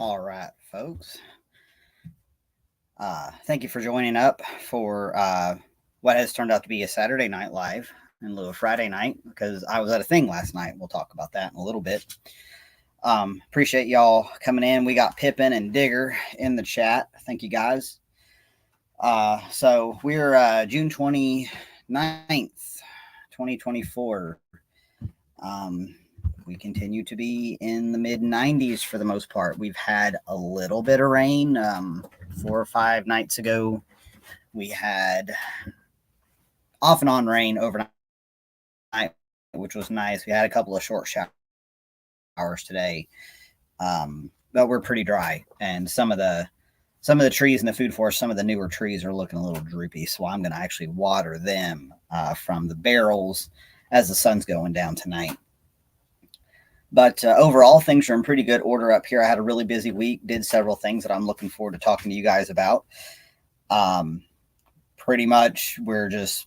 All right, folks. Thank you for joining up for what has turned out to be a Saturday Night Live in lieu of Friday night because I was at a thing last night. We'll talk about that in a little bit. Appreciate y'all coming in. We got Pippin and Digger in the chat. Thank you guys. So we're June 29th, 2024. We continue to be in the mid 90s for the most part. We've had a little bit of rain. 4 or 5 nights ago, we had off and on rain overnight, which was nice. We had a couple of short showers today, but we're pretty dry. And some of the trees in the food forest, some of the newer trees are looking a little droopy. So I'm going to actually water them from the barrels as the sun's going down tonight. But overall, things are in pretty good order up here. I had a really busy week, did several things that I'm looking forward to talking to you guys about. Pretty much, we're just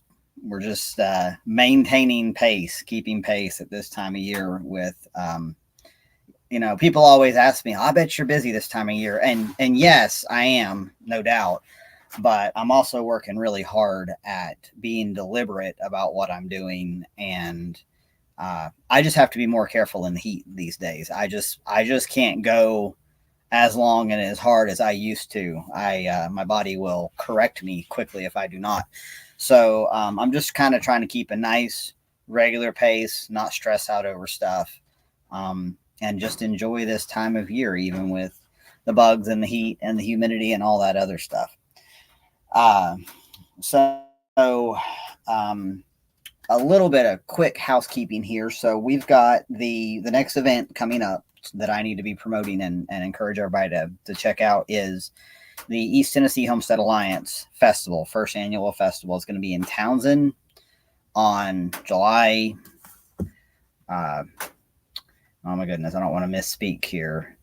maintaining pace, keeping pace at this time of year. With people always ask me, "I bet you're busy this time of year," and yes, I am, no doubt. But I'm also working really hard at being deliberate about what I'm doing, and I just have to be more careful in the heat these days. I just can't go as long and as hard as I used to. My body will correct me quickly if I do not. So I'm just kind of trying to keep a nice regular pace, not stress out over stuff, and just enjoy this time of year, even with the bugs and the heat and the humidity and all that other stuff. So a little bit of quick housekeeping here. So we've got the next event coming up that I need to be promoting and encourage everybody to check out is the East Tennessee Homestead Alliance Festival, first annual festival. It's going to be in Townsend on July. Oh my goodness, I don't want to misspeak here.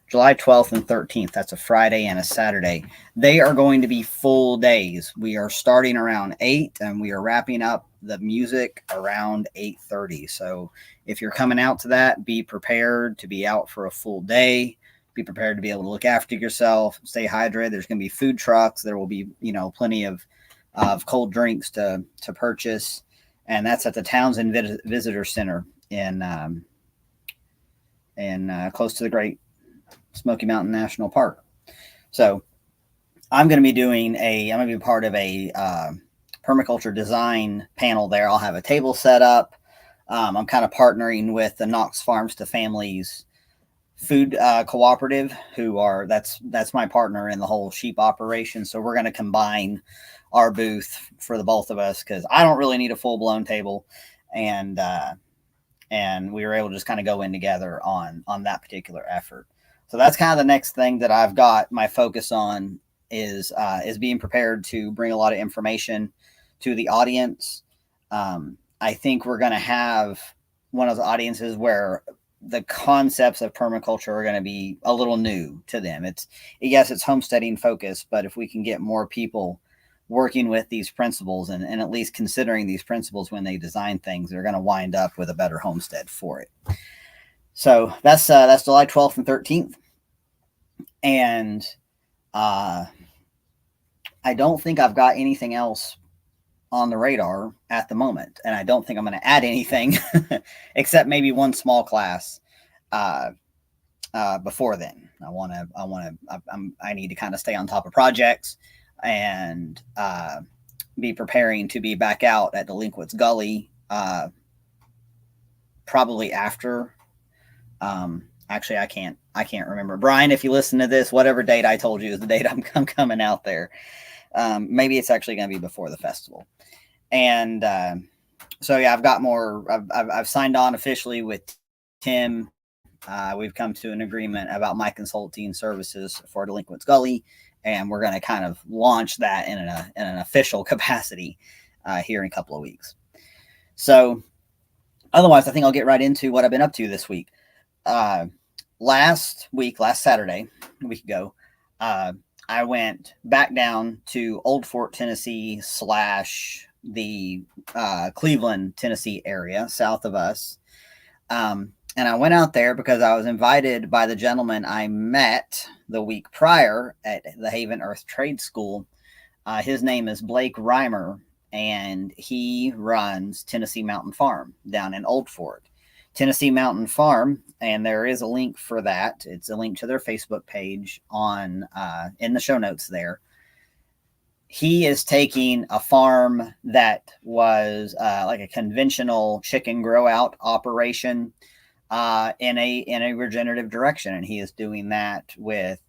July 12th and 13th. That's a Friday and a Saturday. They are going to be full days. We are starting around 8 and we are wrapping up the music around 8:30. So if you're coming out to that, be prepared to be out for a full day. Be prepared to be able to look after yourself, stay hydrated. There's going to be food trucks. There will be, plenty of cold drinks to purchase. And that's at the Townsend Visitor Center in close to the Great Smoky Mountain National Park. So I'm going to be part of a permaculture design panel there. I'll have a table set up. I'm kind of partnering with the Knox Farms to Families Food Cooperative, that's my partner in the whole sheep operation. So we're going to combine our booth for the both of us because I don't really need a full blown table, and we were able to just kind of go in together on that particular effort. So that's kind of the next thing that I've got my focus on is being prepared to bring a lot of information to the audience. I think we're going to have one of the audiences where the concepts of permaculture are going to be a little new to them. It's homesteading focused, but if we can get more people working with these principles and at least considering these principles when they design things, they're going to wind up with a better homestead for it. So that's July 12th and 13th. And I don't think I've got anything else on the radar at the moment. And I don't think I'm going to add anything except maybe one small class before then. I need to kind of stay on top of projects and be preparing to be back out at Delinquents Gully probably after. Actually, I can't remember. Brian, if you listen to this, whatever date I told you is the date I'm coming out there. Maybe it's actually going to be before the festival. And so yeah, I've got more. I've signed on officially with Tim. We've come to an agreement about my consulting services for Delinquents Gully, and we're going to kind of launch that in an official capacity here in a couple of weeks. So otherwise, I think I'll get right into what I've been up to this week. Last Saturday, a week ago, I went back down to Old Fort, Tennessee / the Cleveland, Tennessee area south of us. And I went out there because I was invited by the gentleman I met the week prior at the Haven Earth Trade School. His name is Blake Reimer, and he runs Tennessee Mountain Farm down in Old Fort. Tennessee Mountain Farm, and there is a link for that. It's a link to their Facebook page on in the show notes there. He is taking a farm that was like a conventional chicken grow out operation in a regenerative direction, and he is doing that with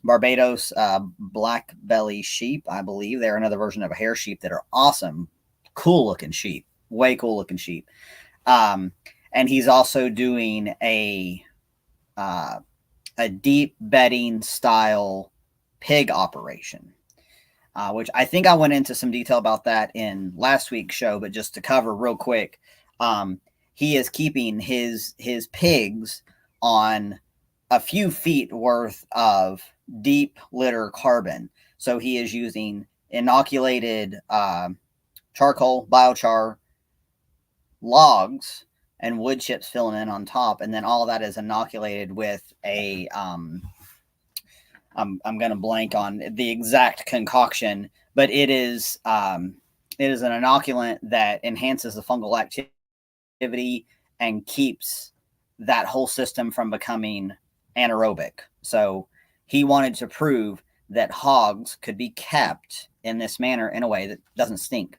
Barbados black belly sheep. I believe they're another version of a hair sheep that are awesome, cool looking sheep, way cool looking sheep. And he's also doing a deep bedding style pig operation. Which I think I went into some detail about that in last week's show, but just to cover real quick, he is keeping his pigs on a few feet worth of deep litter carbon. So he is using inoculated charcoal, biochar, logs, and wood chips filling in on top, and then all that is inoculated with a I'm going to blank on the exact concoction, but it is an inoculant that enhances the fungal activity and keeps that whole system from becoming anaerobic. So he wanted to prove that hogs could be kept in this manner in a way that doesn't stink.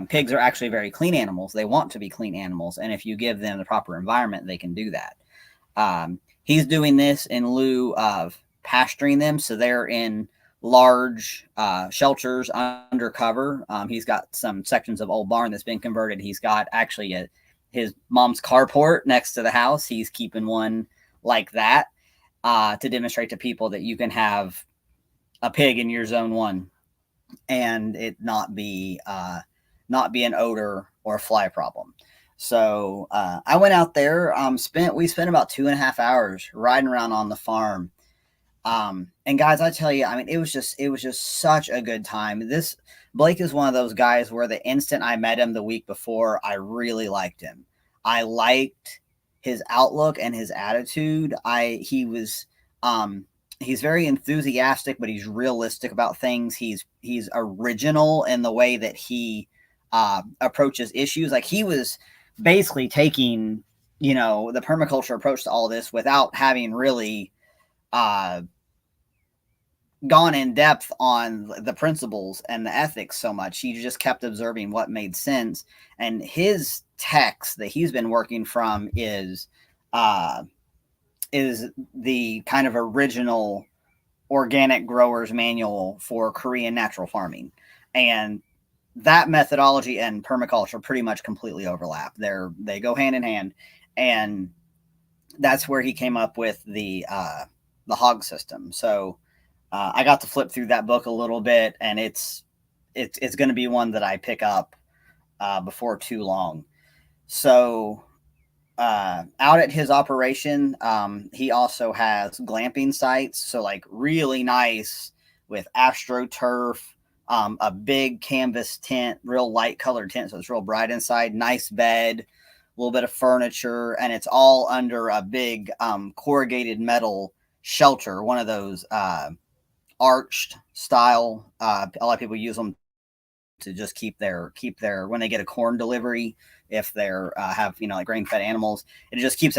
Pigs are actually very clean animals. They want to be clean animals, and if you give them the proper environment, they can do that. He's doing this in lieu of pasturing them, so they're in large shelters under cover. He's got some sections of old barn that's been converted. He's got actually his mom's carport next to the house. He's keeping one like that to demonstrate to people that you can have a pig in your zone 1 and it not be an odor or a fly problem. So I went out there, we spent about 2.5 hours riding around on the farm. And guys, I tell you, I mean, it was just such a good time. This Blake is one of those guys where the instant I met him the week before, I really liked him. I liked his outlook and his attitude. He's very enthusiastic, but he's realistic about things. He's original in the way that he approaches issues. Like, he was basically taking, the permaculture approach to all this without having really gone in depth on the principles and the ethics so much. He just kept observing what made sense. And his text that he's been working from is the kind of original organic growers manual for Korean natural farming. And that methodology and permaculture pretty much completely overlap. They go hand in hand. And that's where he came up with the hog system. So I got to flip through that book a little bit, and it's going to be one that I pick up before too long. So out at his operation, he also has glamping sites. So like really nice with astroturf, a big canvas tent, real light colored tent. So it's real bright inside, nice bed, a little bit of furniture, and it's all under a big corrugated metal shelter, one of those arched style. A lot of people use them to just keep their when they get a corn delivery, if they're have like grain fed animals, it just keeps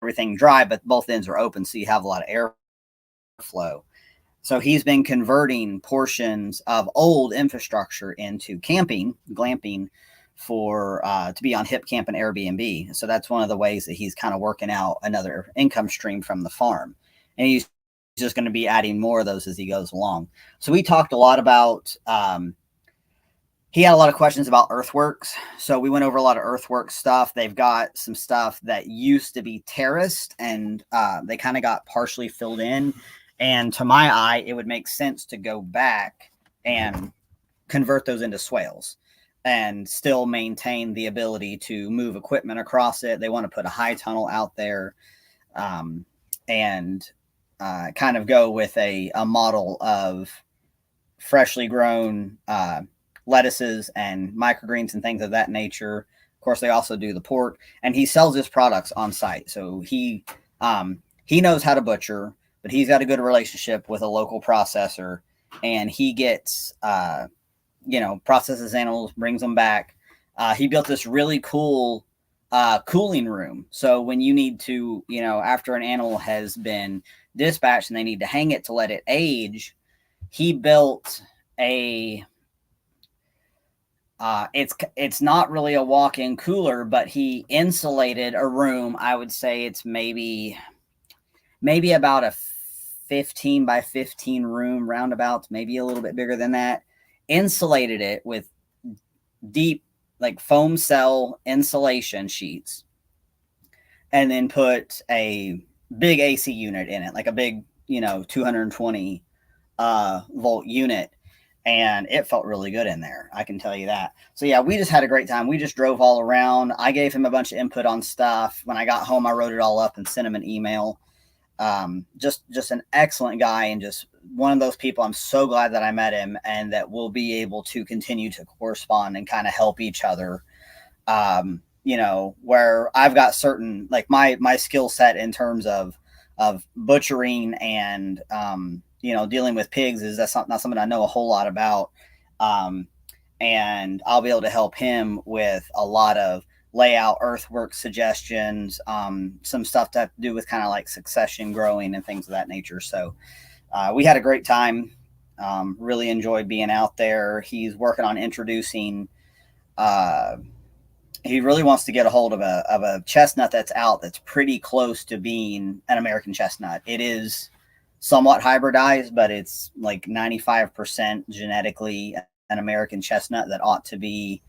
everything dry, but both ends are open, so you have a lot of airflow. So he's been converting portions of old infrastructure into glamping for to be on Hip Camp and Airbnb. So that's one of the ways that he's kind of working out another income stream from the farm, and he's just going to be adding more of those as he goes along. So we talked a lot about he had a lot of questions about earthworks. So we went over a lot of earthwork stuff. They've got some stuff that used to be terraced, and they kind of got partially filled in. And to my eye, it would make sense to go back and convert those into swales and still maintain the ability to move equipment across it. They want to put a high tunnel out there and kind of go with a model of freshly grown lettuces and microgreens and things of that nature. Of course, they also do the pork, and he sells his products on site. So he knows how to butcher, but he's got a good relationship with a local processor, and he gets processes animals, brings them back. He built this really cool cooling room. So when you need to, after an animal has been dispatched and they need to hang it to let it age, he built a it's not really a walk-in cooler, but he insulated a room. I would say it's maybe about a 15 by 15 room roundabout, maybe a little bit bigger than that. Insulated it with deep, like, foam cell insulation sheets, and then put a big AC unit in it, like a big 220 volt unit, and it felt really good in there, I can tell you that. So yeah, we just had a great time. We just drove all around. I gave him a bunch of input on stuff. When I got home, I wrote it all up and sent him an email. Just an excellent guy, and just one of those people. I'm so glad that I met him, and that we'll be able to continue to correspond and kind of help each other. Where I've got certain, like, my skill set in terms of butchering and dealing with pigs that's not something I know a whole lot about. And I'll be able to help him with a lot of layout, earthwork suggestions, some stuff to do with kind of like succession growing and things of that nature. So we had a great time. Really enjoyed being out there. He's working on introducing, he really wants to get a hold of a chestnut that's out that's pretty close to being an American chestnut. It is somewhat hybridized, but it's like 95% genetically an American chestnut that ought to be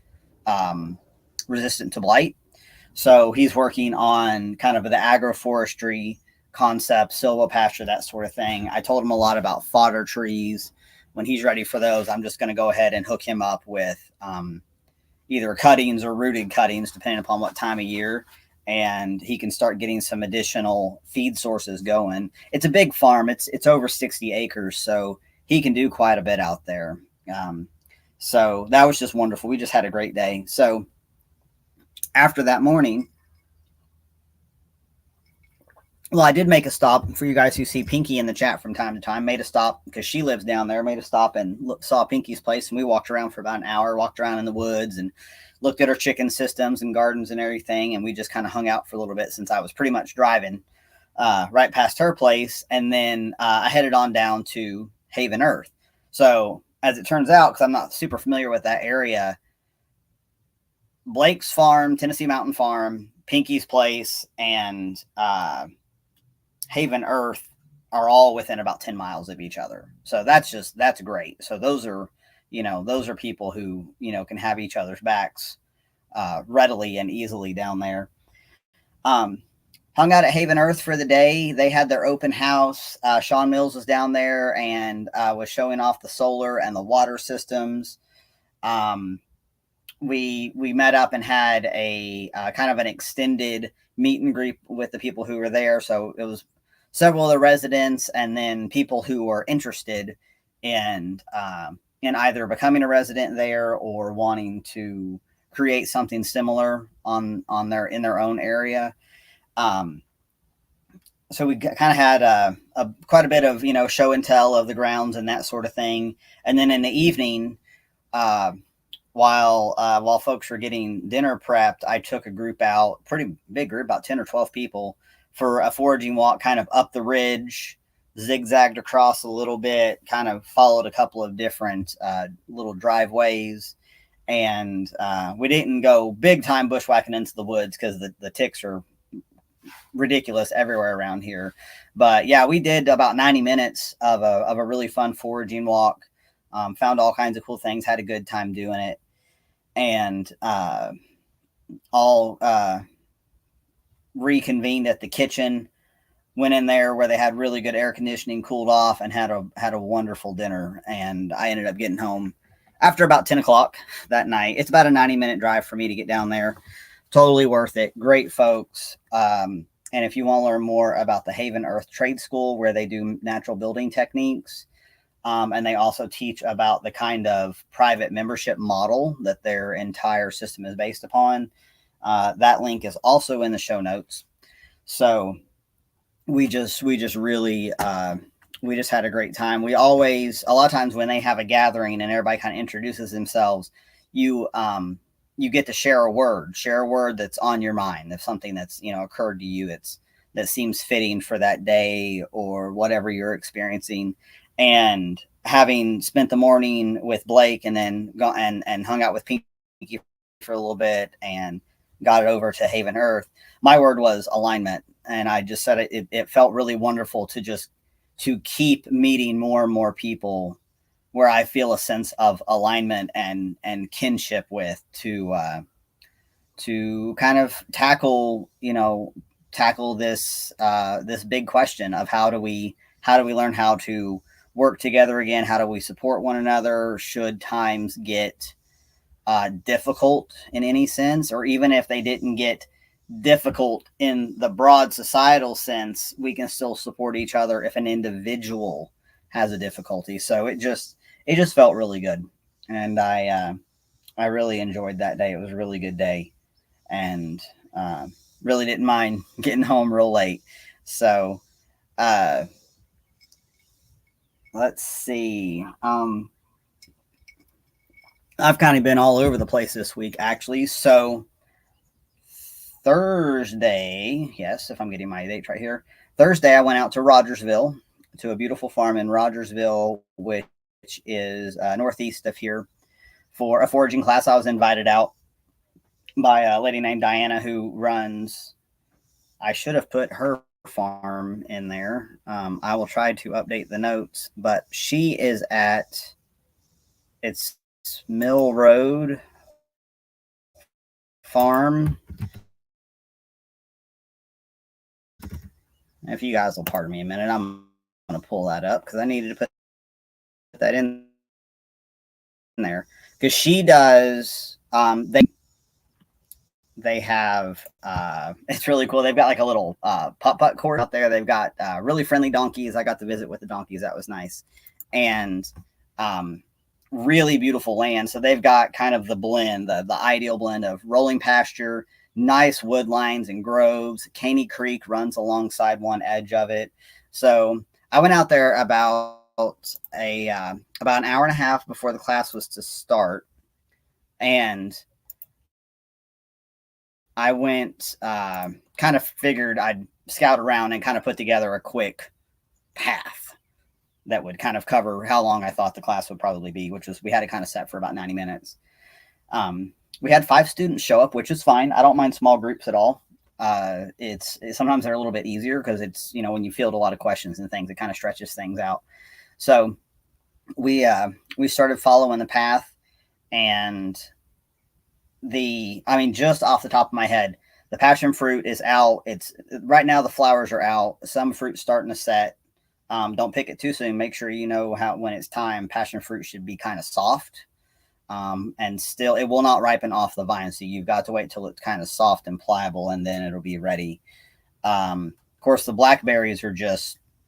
resistant to blight. So he's working on kind of the agroforestry concept, silvopasture, that sort of thing. I told him a lot about fodder trees. When he's ready for those, I'm just going to go ahead and hook him up with either cuttings or rooted cuttings, depending upon what time of year, and he can start getting some additional feed sources going. It's a big farm. It's over 60 acres, so he can do quite a bit out there. So that was just wonderful. We just had a great day. So after that morning, well, I did make a stop. For you guys who see Pinky in the chat from time to time, made a stop because she lives down there, made a stop and saw Pinky's place. And we walked around for about an hour, walked around in the woods and looked at our chicken systems and gardens and everything. And we just kind of hung out for a little bit, since I was pretty much driving right past her place. And then I headed on down to Haven Earth. So as it turns out, because I'm not super familiar with that area, Blake's farm, Tennessee Mountain Farm, Pinky's place, and Haven Earth are all within about 10 miles of each other. So that's great. So those are people who, can have each other's backs readily and easily down there. Hung out at Haven Earth for the day. They had their open house. Sean Mills was down there and was showing off the solar and the water systems. We met up and had a kind of an extended meet and greet with the people who were there. So it was several of the residents, and then people who were interested in either becoming a resident there or wanting to create something similar in their own area. So we kind of had quite a bit of show and tell of the grounds and that sort of thing. And then in the evening, while folks were getting dinner prepped, I took a group out, pretty big group, about 10 or 12 people, for a foraging walk, kind of up the ridge, zigzagged across a little bit, kind of followed a couple of different little driveways. And we didn't go big time bushwhacking into the woods because the ticks are ridiculous everywhere around here. But yeah, we did about 90 minutes of a really fun foraging walk. Found all kinds of cool things, had a good time doing it. And all reconvened at the kitchen, went in there where they had really good air conditioning, cooled off, and had a wonderful dinner. And I ended up getting home after about 10 o'clock that night. It's about a 90-minute drive for me to get down there. Totally worth it. Great folks. And if you want to learn more about the Haven Earth Trade School, where they do natural building techniques, and they also teach about the kind of private membership model that their entire system is based upon, That link is also in the show notes. So we just really we just had a great time. We always, a lot of times when they have a gathering and everybody kind of introduces themselves, you get to share a word that's on your mind, if something that's, you know, occurred to you that's that seems fitting for that day or whatever you're experiencing. And having spent the morning with Blake and then go and hung out with Pinky for a little bit and got it over to Haven Earth, my word was alignment. And I just said it felt really wonderful to just to keep meeting more and more people where I feel a sense of alignment and kinship with, to kind of tackle, you know, tackle this this big question of how do we learn how to work together again? How do we support one another? Should times get difficult in any sense, or even if they didn't get difficult in the broad societal sense, we can still support each other if an individual has a difficulty. So it just felt really good, and I really enjoyed that day. It was a really good day, and really didn't mind getting home real late. So uh, let's see. I've kind of been all over the place this week, actually. So Thursday, yes, if I'm getting my dates right here, Thursday I went out to Rogersville, to a beautiful farm in Rogersville, which is northeast of here, for a foraging class. I was invited out by a lady named Diana who runs, I should have put her farm in there. I will try to update the notes, but she is at, it's Mill Road Farm. If you guys will pardon me a minute, I'm going to pull that up because I needed to put that in there, because she does. They have it's really cool. They've got like a little putt court out there. They've got really friendly donkeys. I got to visit with the donkeys. That was nice, and really beautiful land. So they've got kind of the blend, the ideal blend of rolling pasture, nice wood lines and groves. Caney Creek runs alongside one edge of it. So I went out there about an hour and a half before the class was to start, and I went, kind of figured I'd scout around and kind of put together a quick path that would kind of cover how long I thought the class would probably be, which was, we had it kind of set for about 90 minutes. We had 5 students show up, which is fine. I don't mind small groups at all. It's sometimes they're a little bit easier because it's, you know, when you field a lot of questions and things, it kind of stretches things out. So we started following the path, and just off the top of my head, the passion fruit is out. It's right now, the flowers are out. Some fruit's starting to set. Don't pick it too soon. Make sure you know when it's time. Passion fruit should be kind of soft, and still it will not ripen off the vine. So you've got to wait till it's kind of soft and pliable, and then it'll be ready. Of course, the blackberries are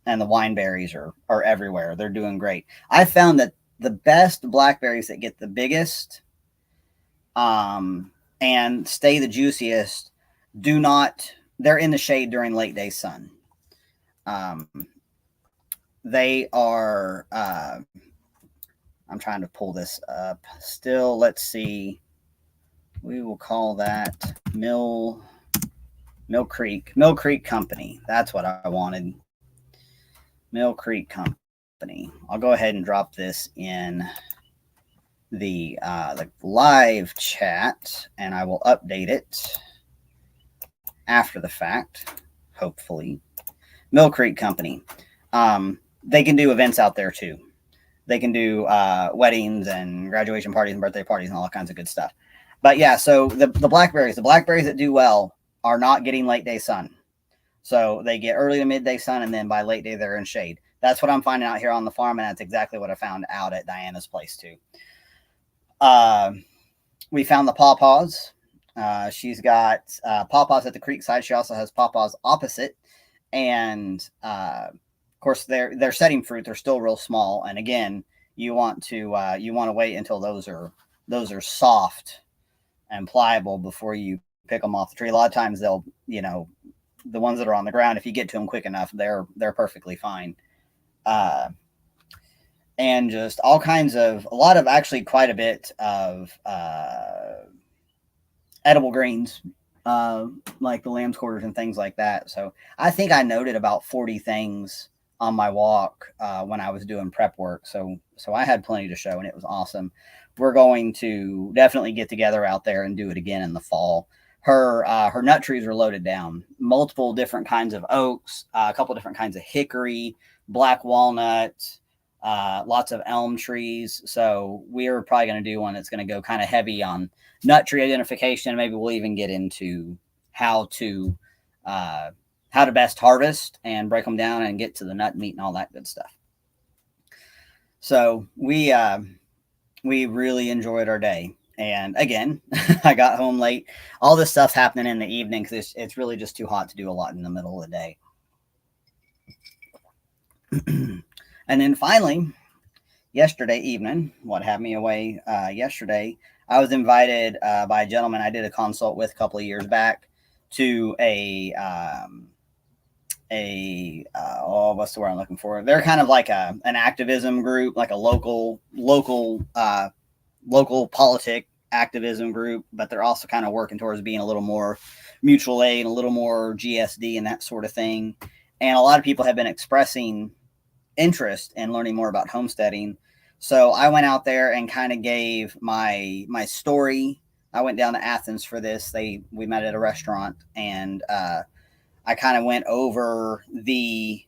and the wineberries are everywhere. They're doing great. I found that the best blackberries that get the biggest and stay the juiciest they're in the shade during late day sun. They are, I'm trying to pull this up still. Let's see. We will call that Mill Creek Company. That's what I wanted. Mill Creek Company. I'll go ahead and drop this in the live chat, and I will update it after the fact, hopefully. Mill Creek Company. They can do events out there too. They can do weddings and graduation parties and birthday parties and all kinds of good stuff. But yeah, so the blackberries that do well are not getting late day sun. So they get early to midday sun, and then by late day they're in shade. That's what I'm finding out here on the farm, and that's exactly what I found out at Diana's place too. We found the pawpaws. She's got pawpaws at the creek side. She also has pawpaws opposite, and of course they're setting fruit. They're still real small, and again, you want to wait until those are soft and pliable before you pick them off the tree. A lot of times they'll, the ones that are on the ground, if you get to them quick enough, they're perfectly fine. And just all kinds of, a lot of, actually quite a bit of edible greens, like the lamb's quarters and things like that. So I think I noted about 40 things on my walk when I was doing prep work. So I had plenty to show, and it was awesome. We're going to definitely get together out there and do it again in the fall. Her nut trees are loaded down. Multiple different kinds of oaks, a couple different kinds of hickory, black walnut, lots of elm trees. So we're probably going to do one that's going to go kind of heavy on nut tree identification. Maybe we'll even get into how to best harvest and break them down and get to the nut meat and all that good stuff. So we really enjoyed our day. And again, I got home late. All this stuff's happening in the evening because it's really just too hot to do a lot in the middle of the day. And then finally, yesterday evening, what had me away yesterday, I was invited by a gentleman I did a consult with a couple of years back to what's the word I'm looking for? They're kind of like an activism group, like a local politic activism group, but they're also kind of working towards being a little more mutual aid and a little more GSD and that sort of thing. And a lot of people have been expressing interest in learning more about homesteading. So I went out there and kind of gave my story. I went down to Athens for this. We met at a restaurant, and I kind of went over the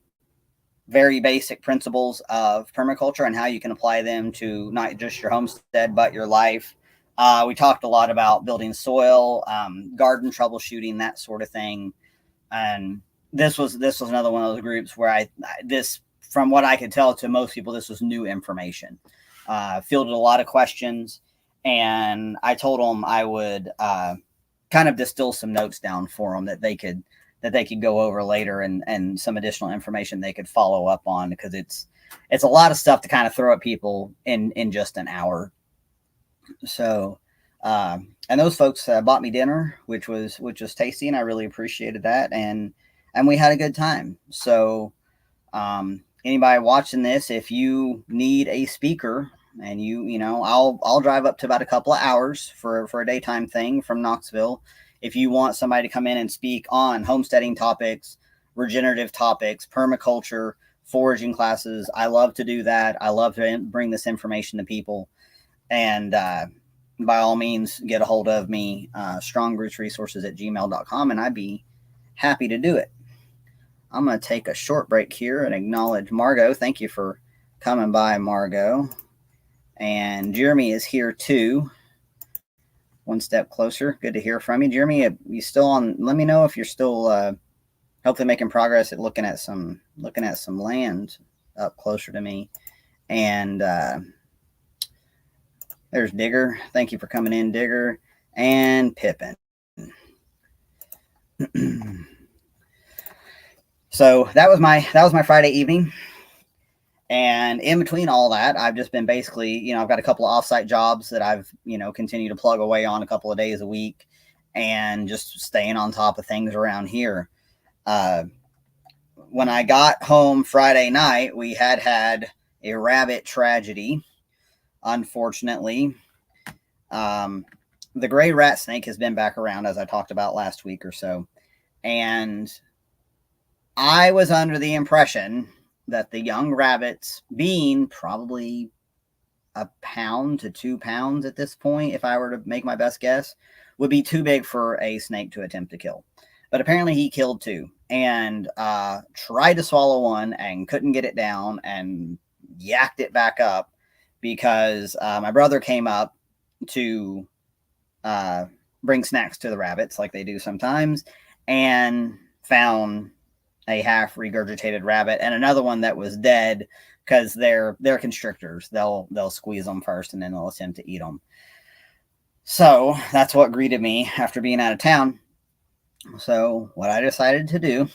very basic principles of permaculture and how you can apply them to not just your homestead, but your life. We talked a lot about building soil, garden troubleshooting, that sort of thing. And this was another one of those groups where from what I could tell to most people, this was new information. Fielded a lot of questions, and I told them I would kind of distill some notes down for them that they could go over later, and some additional information they could follow up on, because it's a lot of stuff to kind of throw at people in just an hour. So, and those folks bought me dinner, which was tasty, and I really appreciated that, and we had a good time. So, anybody watching this, if you need a speaker, and I'll drive up to about a couple of hours for a daytime thing from Knoxville. If you want somebody to come in and speak on homesteading topics, regenerative topics, permaculture, foraging classes, I love to do that. I love to bring this information to people. And by all means, get a hold of me, strongrootsresources@gmail.com, and I'd be happy to do it. I'm going to take a short break here and acknowledge Margot. Thank you for coming by, Margot. And Jeremy is here too. One step closer. Good to hear from you. Jeremy, you still on? Let me know if you're still hopefully making progress at looking at some land up closer to me. And there's Digger. Thank you for coming in, Digger. And Pippin. So that was my Friday evening. And in between all that, I've just been basically, I've got a couple of offsite jobs that I've, continued to plug away on a couple of days a week, and just staying on top of things around here. When I got home Friday night, we had a rabbit tragedy. Unfortunately, the gray rat snake has been back around, as I talked about last week or so. And I was under the impression that the young rabbits, being probably 1 pound to 2 pounds at this point, if I were to make my best guess, would be too big for a snake to attempt to kill. But apparently he killed 2, and tried to swallow one and couldn't get it down, and yacked it back up, because my brother came up to bring snacks to the rabbits like they do sometimes, and found a half regurgitated rabbit and another one that was dead, because they're constrictors. They'll squeeze them first, and then they'll attempt to eat them. So that's what greeted me after being out of town. So what I decided to do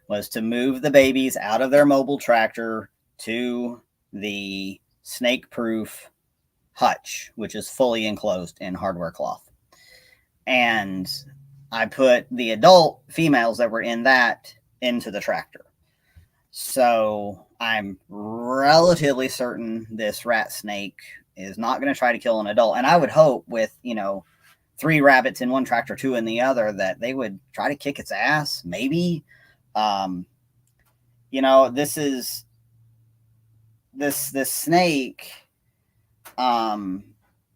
was to move the babies out of their mobile tractor to the snake-proof hutch, which is fully enclosed in hardware cloth. And I put the adult females that were in that into the tractor. So I'm relatively certain this rat snake is not going to try to kill an adult. And I would hope with, 3 rabbits in one tractor, 2 in the other, that they would try to kick its ass, maybe. This is this snake.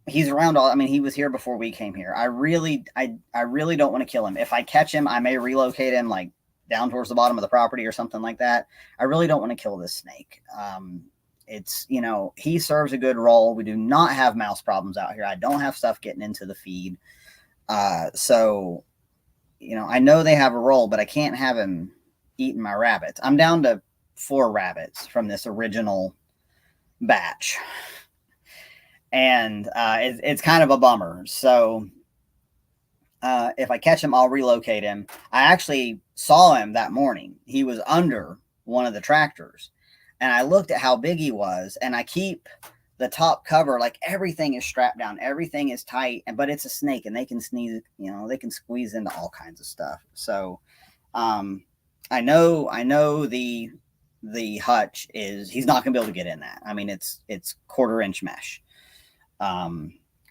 He's around all. I mean, he was here before we came here. I really don't want to kill him. If I catch him, I may relocate him like down towards the bottom of the property or something like that. I really don't want to kill this snake. It's, he serves a good role. We do not have mouse problems out here. I don't have stuff getting into the feed. So, I know they have a role, but I can't have him eating my rabbits. I'm down to 4 rabbits from this original batch. And it's kind of a bummer. So if I catch him, I'll relocate him. I actually saw him that morning. He was under one of the tractors. And I looked at how big he was. And I keep the top cover, like everything is strapped down. Everything is tight. But it's a snake and they can sneeze, they can squeeze into all kinds of stuff. So I know the hutch he's not going to be able to get in that. I mean, it's 1/4-inch mesh.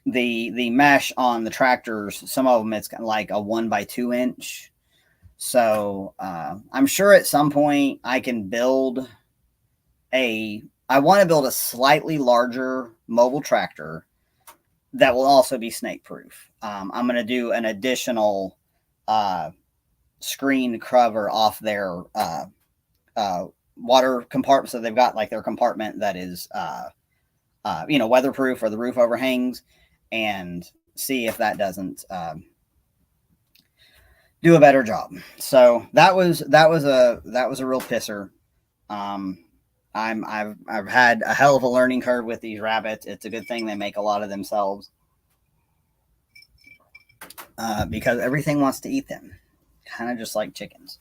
The mesh on the tractors, some of them, it's like a 1x2 inch. So, I'm sure at some point I can I want to build a slightly larger mobile tractor that will also be snake proof. I'm going to do an additional, screen cover off their, water compartment. So they've got like their compartment that is, weatherproof, or the roof overhangs, and see if that doesn't do a better job. So that was a real pisser. I've had a hell of a learning curve with these rabbits. It's a good thing they make a lot of themselves, because everything wants to eat them, kind of just like chickens.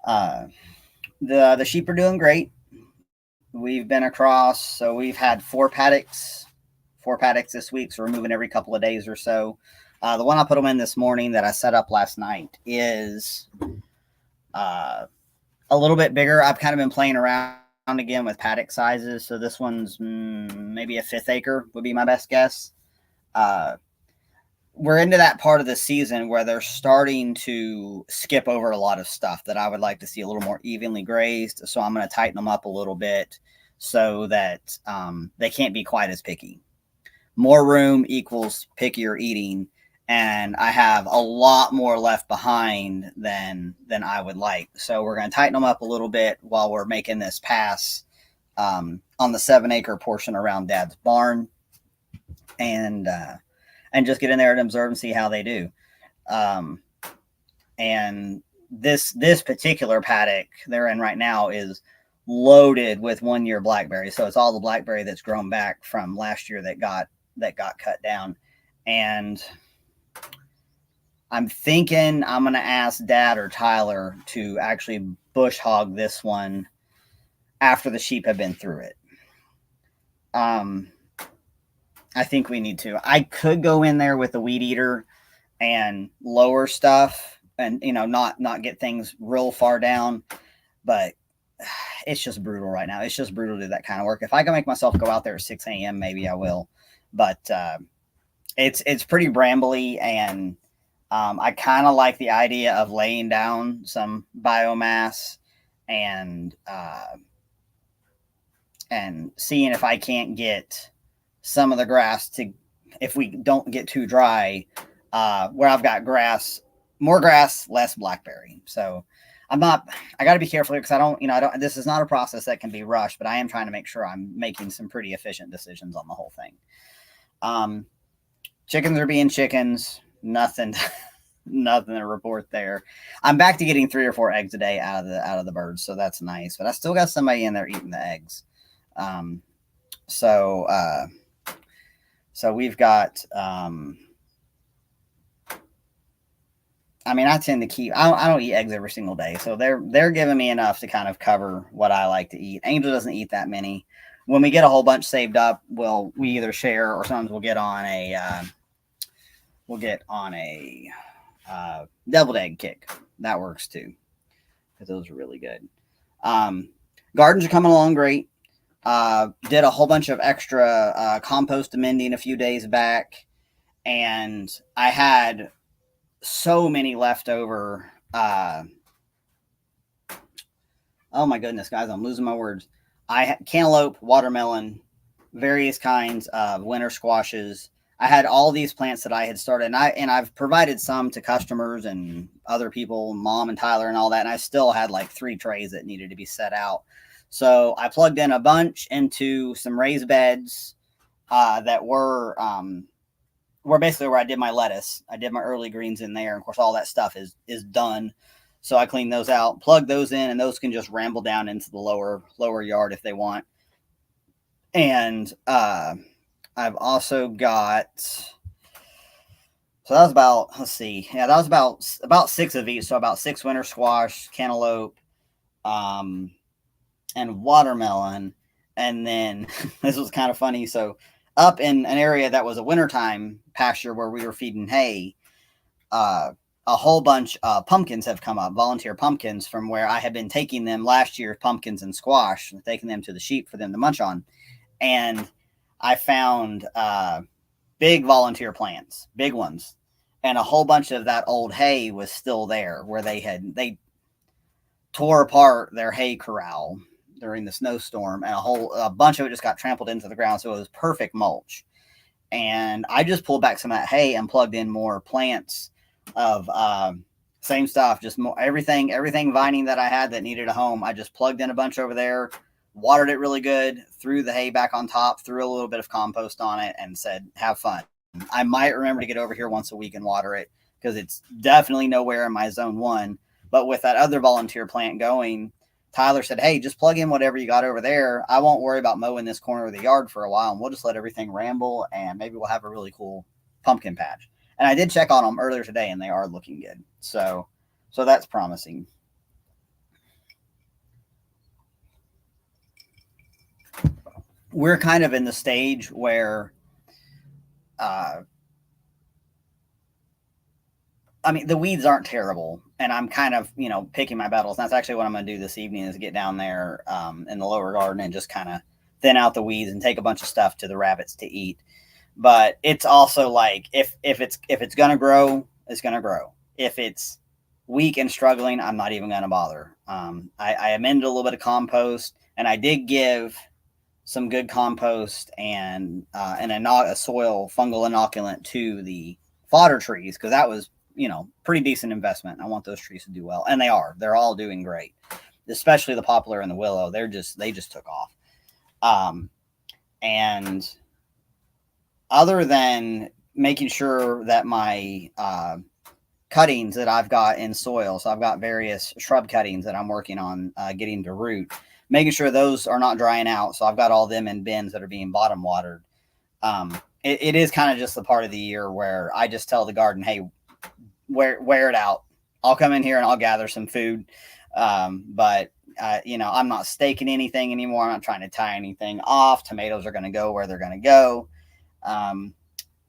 The sheep are doing great. We've been across, so we've had 4 paddocks this week. So we're moving every couple of days or so. The one I put them in this morning that I set up last night is a little bit bigger. I've kind of been playing around again with paddock sizes. So this one's maybe a 1/5 acre would be my best guess. We're into that part of the season where they're starting to skip over a lot of stuff that I would like to see a little more evenly grazed. So I'm going to tighten them up a little bit so that they can't be quite as picky. More room equals pickier eating, and I have a lot more left behind than I would like. So we're going to tighten them up a little bit while we're making this pass on the 7-acre portion around Dad's barn, and just get in there and observe and see how they do. And this particular paddock they're in right now is loaded with 1-year blackberry. So it's all the blackberry that's grown back from last year that got cut down. And I'm thinking I'm going to ask Dad or Tyler to actually bush hog this one after the sheep have been through it. I think we need to. I could go in there with the weed eater and lower stuff and, not get things real far down, but it's just brutal right now. It's just brutal to do that kind of work. If I can make myself go out there at 6 a.m., maybe I will, but it's pretty brambly, and I kind of like the idea of laying down some biomass and seeing if I can't get some of the grass to, if we don't get too dry, where I've got more grass, less blackberry. So I got to be careful here, because this is not a process that can be rushed, but I am trying to make sure I'm making some pretty efficient decisions on the whole thing. Chickens are being chickens. Nothing to report there. I'm back to getting 3 or 4 eggs a day out of the birds. So that's nice, but I still got somebody in there eating the eggs. So we've got, I tend to keep, I don't eat eggs every single day. So they're giving me enough to kind of cover what I like to eat. Angel doesn't eat that many. When we get a whole bunch saved up, we either share, or sometimes we'll get on a deviled egg kick. That works too, because those are really good. Um, Gardens are coming along great. Did a whole bunch of extra compost amending a few days back, and I had so many leftover. Oh my goodness, guys, I'm losing my words. I had cantaloupe, watermelon, various kinds of winter squashes. I had all these plants that I had started, and I've provided some to customers and other people, Mom and Tyler, and all that. And I still had like 3 trays that needed to be set out. So I plugged in a bunch into some raised beds that were basically where I did my lettuce. I did my early greens in there. And of course, all that stuff is done. So I cleaned those out, plug those in, and those can just ramble down into the lower yard if they want. And I've also got, so that was about, let's see, yeah, that was about 6 of each. So about 6 winter squash, cantaloupe, and watermelon. And then this was kind of funny. So up in an area that was a wintertime pasture where we were feeding hay, a whole bunch of pumpkins have come up, volunteer pumpkins from where I had been taking them last year, pumpkins and squash, and taking them to the sheep for them to munch on. And I found big volunteer plants, big ones, and a whole bunch of that old hay was still there where they tore apart their hay corral during the snowstorm, and a bunch of it just got trampled into the ground. So it was perfect mulch. And I just pulled back some of that hay and plugged in more plants of same stuff, just more everything vining that I had that needed a home. I just plugged in a bunch over there, watered it really good, threw the hay back on top, threw a little bit of compost on it, and said, have fun. I might remember to get over here once a week and water it, because it's definitely nowhere in my zone 1. But with that other volunteer plant going, Tyler said, hey, just plug in whatever you got over there. I won't worry about mowing this corner of the yard for a while, and we'll just let everything ramble, and maybe we'll have a really cool pumpkin patch. And I did check on them earlier today, and they are looking good. So that's promising. We're kind of in the stage where, I mean, the weeds aren't terrible, and I'm kind of, picking my battles. And that's actually what I'm going to do this evening, is get down there in the lower garden and just kind of thin out the weeds and take a bunch of stuff to the rabbits to eat. But it's also like, if it's gonna grow, it's gonna grow. If it's weak and struggling, I'm not even gonna bother. I amended a little bit of compost, and I did give some good compost and a soil fungal inoculant to the fodder trees, because that was pretty decent investment. I want those trees to do well, and they are. They're all doing great, especially the poplar and the willow. They just took off. And other than making sure that my cuttings that I've got in soil, so I've got various shrub cuttings that I'm working on getting to root, making sure those are not drying out. So I've got all them in bins that are being bottom watered. It is kind of just the part of the year where I just tell the garden, hey, wear it out. I'll come in here and I'll gather some food. But I'm not staking anything anymore. I'm not trying to tie anything off. Tomatoes are going to go where they're going to go. I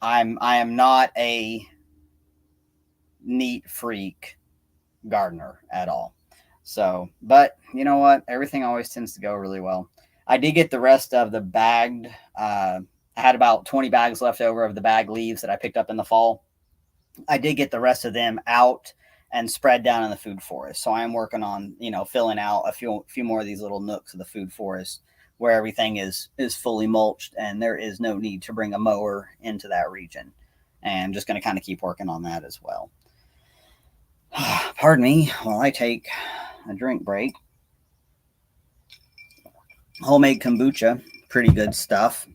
am not a neat freak gardener at all. So, but you know what? Everything always tends to go really well. I did get the rest of the bagged. I had about 20 bags left over of the bag leaves that I picked up in the fall. I did get the rest of them out and spread down in the food forest. So I am working on, filling out a few more of these little nooks of the food forest where everything is fully mulched, and there is no need to bring a mower into that region. And I'm just going to kind of keep working on that as well. Pardon me while I take a drink break. Homemade kombucha, pretty good stuff.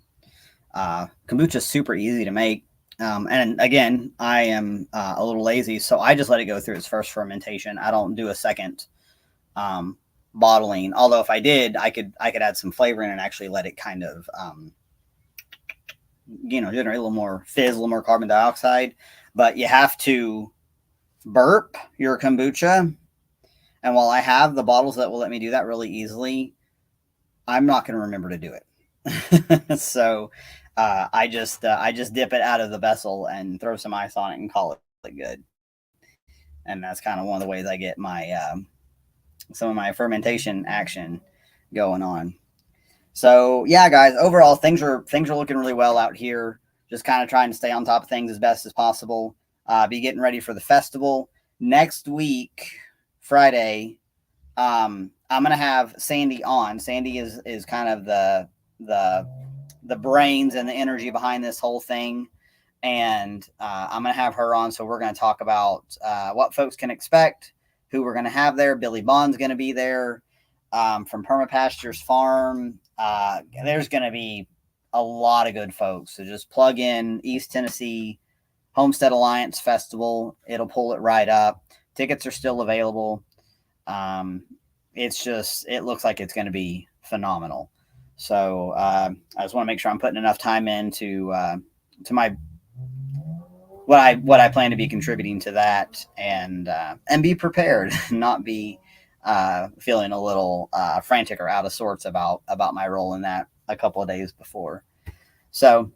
Kombucha is super easy to make. And again, I am a little lazy, so I just let it go through its first fermentation. I don't do a second bottling. Although if I did, I could add some flavor in and actually let it kind of, generate a little more fizz, a little more carbon dioxide. But you have to burp your kombucha. And while I have the bottles that will let me do that really easily, I'm not going to remember to do it. So I just dip it out of the vessel and throw some ice on it and call it good. and that's kind of one of the ways I get my some of my fermentation action going on. So yeah, guys, overall things are looking really well out here. Just kind of trying to stay on top of things as best as possible. Be getting ready for the festival next week, Friday. I'm gonna have Sandy on. Sandy is kind of the the brains and the energy behind this whole thing, and I'm gonna have her on. So we're gonna talk about what folks can expect, who we're gonna have there. Billy Bond's gonna be there from Permapastures Farm. There's gonna be a lot of good folks. So just plug in East Tennessee Homestead Alliance Festival. It'll pull it right up. Tickets are still available. Um, it looks like it's going to be phenomenal. So I just want to make sure I'm putting enough time into to my what I plan to be contributing to that, and be prepared, not be feeling a little frantic or out of sorts about my role in that a couple of days before. So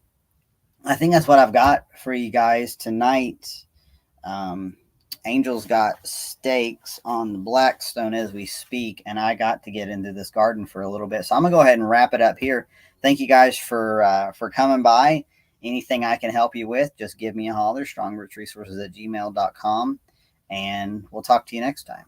I think that's what I've got for you guys tonight. Um, Angel's got steaks on the Blackstone as we speak, and I got to get into this garden for a little bit. So I'm gonna go ahead and wrap it up here. Thank you guys for coming by. Anything I can help you with, just give me a holler. Strongrootsresources@gmail.com, and we'll talk to you next time.